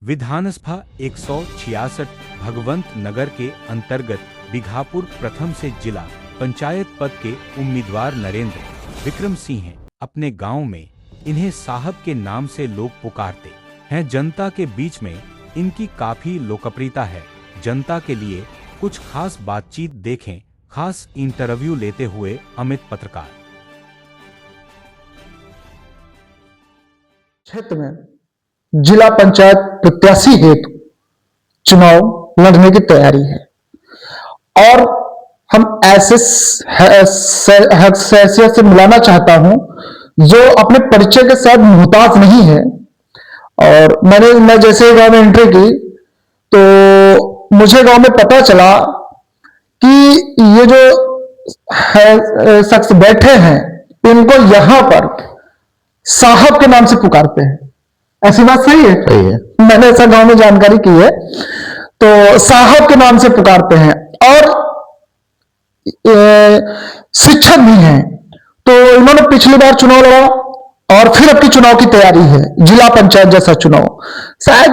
विधानसभा 166 भगवंत नगर के अंतर्गत बिघापुर प्रथम से जिला पंचायत पद के उम्मीदवार नरेंद्र विक्रम सिंह हैं। अपने गांव में इन्हें साहब के नाम से लोग पुकारते हैं। जनता के बीच में इनकी काफी लोकप्रियता है। जनता के लिए कुछ खास बातचीत देखें। खास इंटरव्यू लेते हुए अमित पत्रकार। क्षेत्र में जिला पंचायत प्रत्याशी हेतु चुनाव लड़ने की तैयारी है और हम ऐसे शख्सियत से मिलाना चाहता हूं जो अपने परिचय के साथ मुहताज नहीं है। और मैं जैसे गांव में एंट्री की तो मुझे गांव में पता चला कि ये जो शख्स बैठे हैं इनको यहां पर साहब के नाम से पुकारते हैं। ऐसी बात सही है? सही है। मैंने ऐसा गांव में जानकारी की है। तो साहब के नाम से पुकारते हैं और शिक्षक भी हैं। तो इन्होंने पिछली बार चुनाव लड़ा और फिर अब की चुनाव की तैयारी है। जिला पंचायत जैसा चुनाव शायद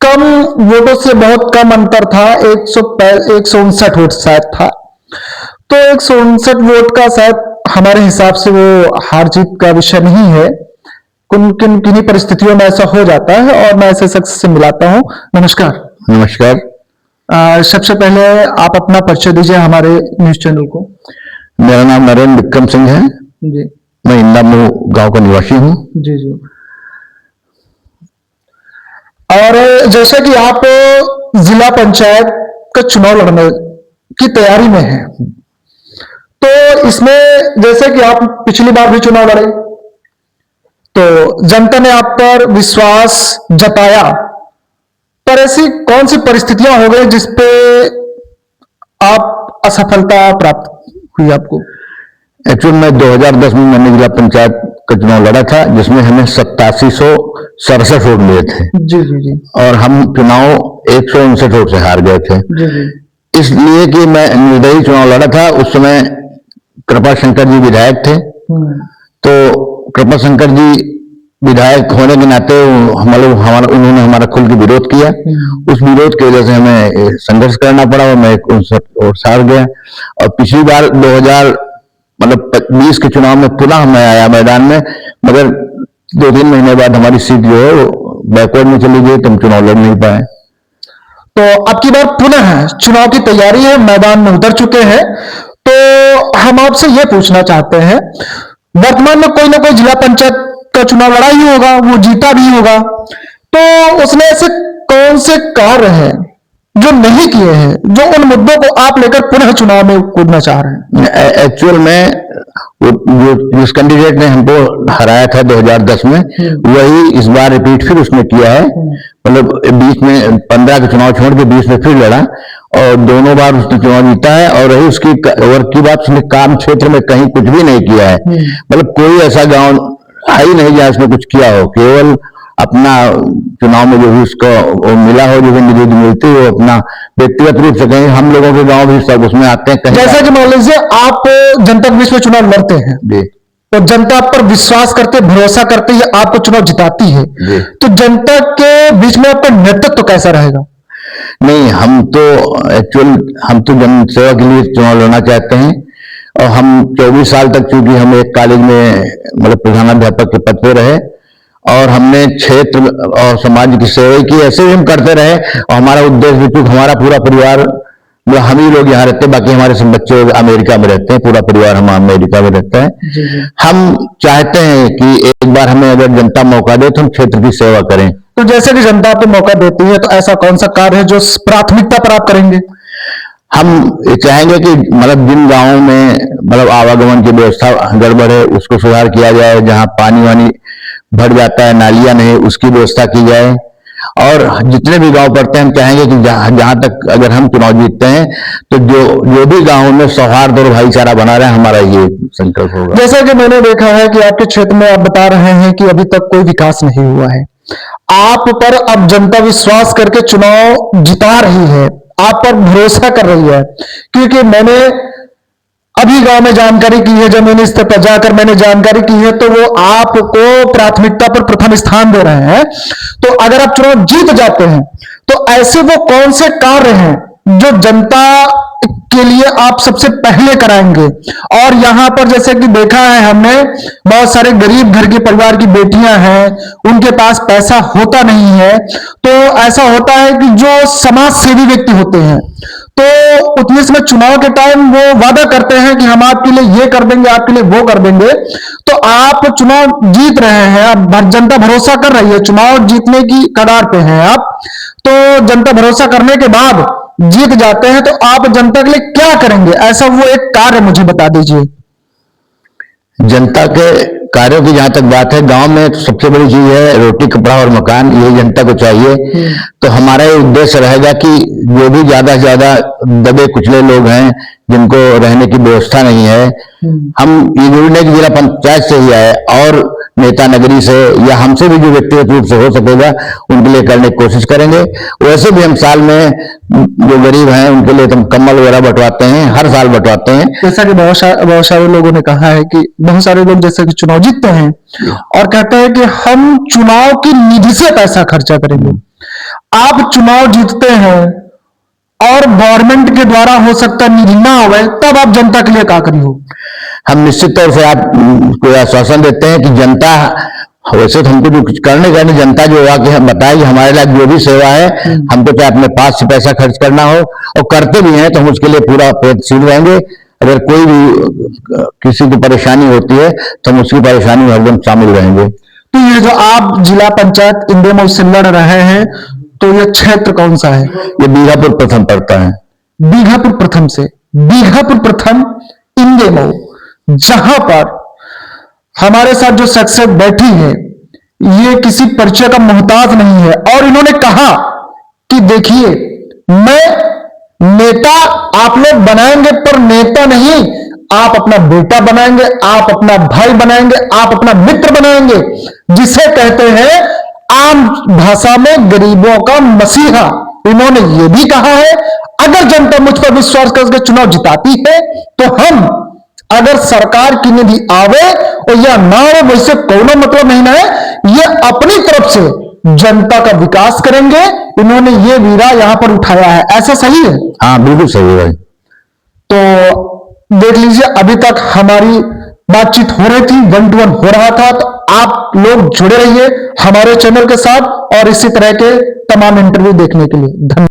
कम वोटों से बहुत कम अंतर था। 159 वोट शायद था। तो 159 वोट का शायद हमारे हिसाब से वो हार जीत का विषय नहीं है। किन्हीं परिस्थितियों में ऐसा हो जाता है और मैं ऐसे शख्स से मिलाता हूं। नमस्कार। नमस्कार। सबसे पहले आप अपना परिचय दीजिए हमारे न्यूज चैनल को। मेरा नाम नरेंद्र विक्रम सिंह है जी। मैं इंदामू गांव का निवासी हूं। जी जी। और जैसे कि आप जिला पंचायत का चुनाव लड़ने की तैयारी में हैं, तो इसमें जैसे कि आप पिछली बार भी चुनाव लड़े तो जनता ने आप पर विश्वास जताया, पर ऐसी कौन सी परिस्थितियां हो गई जिसपे आप असफलता प्राप्त हुई आपको? एक्चुअल में 2010 में मैंने जिला पंचायत का चुनाव लड़ा था जिसमें हमें 8767 वोट मिले थे। जी जी जी। और हम चुनाव 159 वोट से हार गए थे। जी जी। इसलिए कि मैं निर्दलीय चुनाव लड़ा था। उस समय कृपा शंकर जी विधायक थे। तो कृपा शंकर जी विधायक होने के नाते उन्होंने हमारा खुल के विरोध किया। उस विरोध की वजह से हमें संघर्ष करना पड़ा और मैं और हार गया। और पिछली बार 2020 के चुनाव में पुनः मैं आया मैदान में, मगर 2-3 महीने बाद हमारी सीट जो है बैकवर्ड में चली गई तो हम चुनाव लड़ नहीं पाए। तो अब की बार पुनः चुनाव की तैयारी है, मैदान में उतर चुके हैं। तो हम आपसे यह पूछना चाहते हैं, वर्तमान में कोई ना कोई जिला पंचायत का चुनाव लड़ा ही होगा, वो जीता भी होगा, तो उसने ऐसे कौन से कार्य हैं जो नहीं किए हैं, जो उन मुद्दों को आप लेकर पुनः चुनाव में कूदना चाह रहे हैं? एक्चुअल में जिस कैंडिडेट ने हमको हराया था 2010 में वही इस बार रिपीट फिर उसने किया है। मतलब बीच में 15 के चुनाव छोड़ के 20 में फिर लड़ा और दोनों बार उसने चुनाव जीता है। और रही उसकी की बात, उसने काम क्षेत्र में कहीं कुछ भी नहीं किया है। मतलब कोई ऐसा गांव आ ही नहीं जहां उसने कुछ किया हो। केवल अपना चुनाव में जो भी उसको मिला हो, जो भी निधि मिलती है, वो अपना व्यक्तिगत रूप से कहीं हम लोगों के गांव भी सब उसमें आते हैं। जैसा कि मान लीजिए आप जनता के बीच में चुनाव लड़ते हैं तो जनता आप पर विश्वास करते, भरोसा करते है, आपको चुनाव जिताती है, तो जनता के बीच में आपका नेतृत्व कैसा रहेगा? नहीं, हम तो जन सेवा के लिए चुनाव लड़ना चाहते हैं। और हम 24 साल तक चूंकि हम एक कॉलेज में मतलब प्रधानाध्यापक के पद पे रहे और हमने क्षेत्र और समाज की सेवा की, ऐसे ही हम करते रहे। और हमारा उद्देश्य भी, हमारा पूरा परिवार, मतलब हम ही लोग यहाँ रहते हैं, बाकी हमारे सब बच्चे अमेरिका में रहते हैं, पूरा परिवार हम अमेरिका में रहता है। हम चाहते हैं कि एक बार हमें अगर जनता मौका दे तो हम क्षेत्र की सेवा करें। तो जैसे कि जनता आपको मौका देती है, तो ऐसा कौन सा कार्य है जो प्राथमिकता पर आप करेंगे? हम ये चाहेंगे कि मतलब जिन गांवों में मतलब आवागमन की व्यवस्था गड़बड़ है उसको सुधार किया जाए, जहां पानी वानी भर जाता है, नालियां नहीं, उसकी व्यवस्था की जाए। और जितने भी गांव पड़ते हैं हम चाहेंगे कि जहां तक अगर हम चुनाव जीतते हैं तो जो भी गांवों में सौहार्द और भाईचारा बना रहे, हमारा ये संकल्प होगा। जैसा कि मैंने देखा है कि आपके क्षेत्र में आप बता रहे हैं कि अभी तक कोई विकास नहीं हुआ है। आप पर अब जनता विश्वास करके चुनाव जिता रही है, आप पर भरोसा कर रही है, क्योंकि मैंने अभी गांव में जानकारी की है, जमीनी स्तर पर जाकर मैंने जानकारी की है, तो वो आपको प्राथमिकता पर प्रथम स्थान दे रहे हैं। तो अगर आप चुनाव जीत जाते हैं तो ऐसे वो कौन से कार्य हैं जो जनता के लिए आप सबसे पहले कराएंगे? और यहां पर जैसे कि देखा है हमने, बहुत सारे गरीब घर के परिवार की बेटियां हैं, उनके पास पैसा होता नहीं है, तो ऐसा होता है कि जो समाज सेवी व्यक्ति होते हैं तो उतने समय चुनाव के टाइम वो वादा करते हैं कि हम आपके लिए ये कर देंगे, आपके लिए वो कर देंगे। तो आप चुनाव जीत रहे हैं, अब जनता भरोसा कर रही है, चुनाव जीतने की कगार पे हैं आप, तो जनता भरोसा करने के बाद जीत जाते हैं, तो आप जनता के लिए क्या करेंगे? ऐसा वो एक कार्य मुझे बता दीजिए। जनता के कार्यों की जहां तक बात है, गांव में तो सबसे बड़ी चीज है रोटी, कपड़ा और मकान, ये जनता को चाहिए। तो हमारा ये उद्देश्य रहेगा कि जो भी ज्यादा से ज्यादा दबे कुचले लोग हैं, जिनको रहने की व्यवस्था नहीं है, हम ये जरूरी नहीं कि जिला पंचायत से ही आए, और नेता नगरी से या हमसे भी जो व्यक्तिगत रूप से हो सकेगा उनके लिए करने की कोशिश करेंगे। वैसे भी हम साल में जो गरीब हैं उनके लिए हम कम्बल वगैरह बंटवाते हैं, हर साल बंटवाते हैं। जैसा कि बहुत सारे लोगों ने कहा है कि बहुत सारे लोग जैसे कि चुनाव जीतते हैं और कहते हैं कि हम चुनाव की निधि से पैसा खर्चा करेंगे। आप चुनाव जीतते हैं और गवर्नमेंट के द्वारा हो सकता निधि ना हो, तब आप जनता के लिए क्या करी हो? हम निश्चित तौर से आपको आश्वासन देते हैं कि जनता, वैसे तो हमको जो कुछ करने का नहीं, जनता जो आके हम बताए कि हमारे लिए जो भी सेवा है, हमको चाहे अपने पास से पैसा खर्च करना हो, और करते भी हैं, तो हम उसके लिए पूरा प्रयत्नशील रहेंगे। अगर कोई भी किसी को परेशानी होती है तो हम उसकी परेशानी में हरदम शामिल रहेंगे। तो ये जो आप जिला पंचायत इंदेमऊ से लड़ रहे हैं, तो ये क्षेत्र कौन सा है? ये बीघापुर प्रथम पड़ता है। बीघापुर प्रथम से, बीघापुर प्रथम इंदेमऊ, जहां पर हमारे साथ जो शख्सियत बैठी है ये किसी परिचय का मोहताज नहीं है, और इन्होंने कहा कि देखिए, मैं नेता आप लोग बनाएंगे पर नेता नहीं, आप अपना बेटा बनाएंगे, आप अपना भाई बनाएंगे, आप अपना मित्र बनाएंगे, जिसे कहते हैं आम भाषा में गरीबों का मसीहा। इन्होंने ये भी कहा है अगर जनता मुझ पर विश्वास करके चुनाव जिताती है तो हम, अगर सरकार की निधि आवे और या ना आवे, वैसे कोई मतलब नहीं है, ये अपनी तरफ से जनता का विकास करेंगे। इन्होंने ये वीरा यहां पर उठाया है, ऐसा सही है? हाँ, बिल्कुल सही है। तो देख लीजिए, अभी तक हमारी बातचीत हो रही थी, 1 to 1 हो रहा था, तो आप लोग जुड़े रहिए हमारे चैनल के साथ और इसी तरह के तमाम इंटरव्यू देखने के लिए। धन्यवाद।